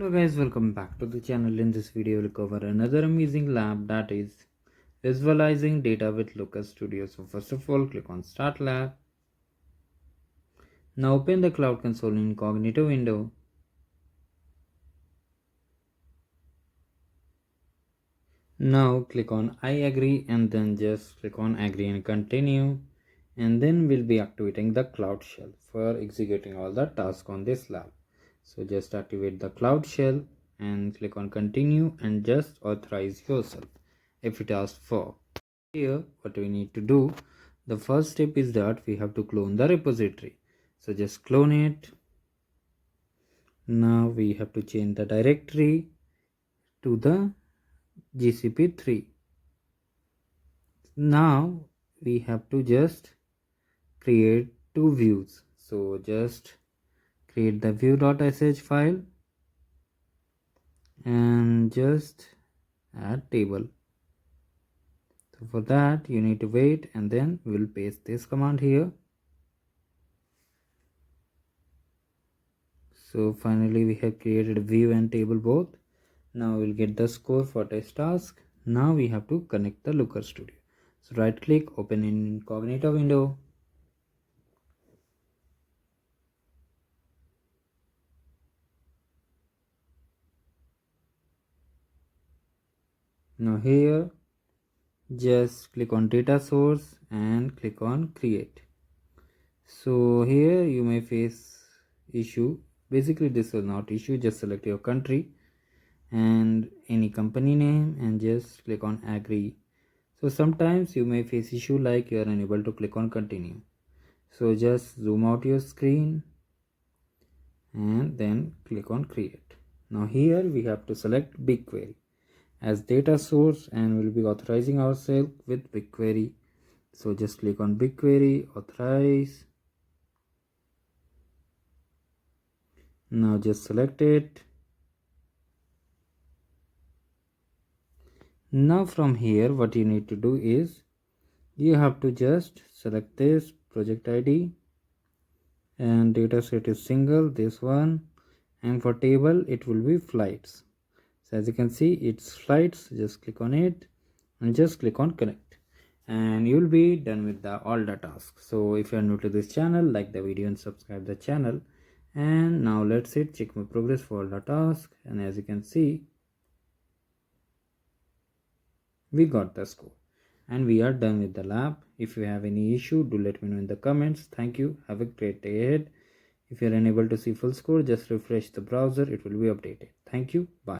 Hello guys, welcome back to the channel. In this video we'll cover another amazing lab, that is visualizing data with Looker Studio. So first of all, click on Start Lab. Now open the Cloud Console incognito window. Now click on I agree and then just click on agree and continue, and then we'll be activating the Cloud Shell for executing all the tasks on this lab. So just activate the Cloud Shell and click on continue and just authorize yourself if it asks for. Here what we need to do, the first step is that we have to clone the repository. So just clone it. Now we have to change the directory to the GSP3. Now we have to just create two views. So just create the view.sh file and just add table. So for that you need to wait, and then we'll paste this command here. So finally we have created a view and table both. Now we'll get the score for test task. Now we have to connect the Looker Studio. So right click, open in incognito window. Now here just click on data source and click on create. So here you may face issue. Basically this is not issue, just select your country and any company name and just click on agree. So sometimes you may face issue like you are unable to click on continue. So just zoom out your screen and then click on create. Now here we have to select BigQuery as data source and we'll be authorizing ourselves with BigQuery. So just click on BigQuery, authorize. Now just select it. Now from here what you need to do is you have to just select this project ID and data set is single, this one, and for table it will be flights. So as you can see it's flights, just click on it and just click on connect and you'll be done with all the tasks. So if you are new to this channel, like the video and subscribe the channel. And now let's check my progress for all the tasks, and as you can see we got the score and we are done with the lab. If you have any issue, do let me know in the comments. Thank you, have a great day ahead. If you are unable to see full score, just refresh the browser, it will be updated. Thank you, bye.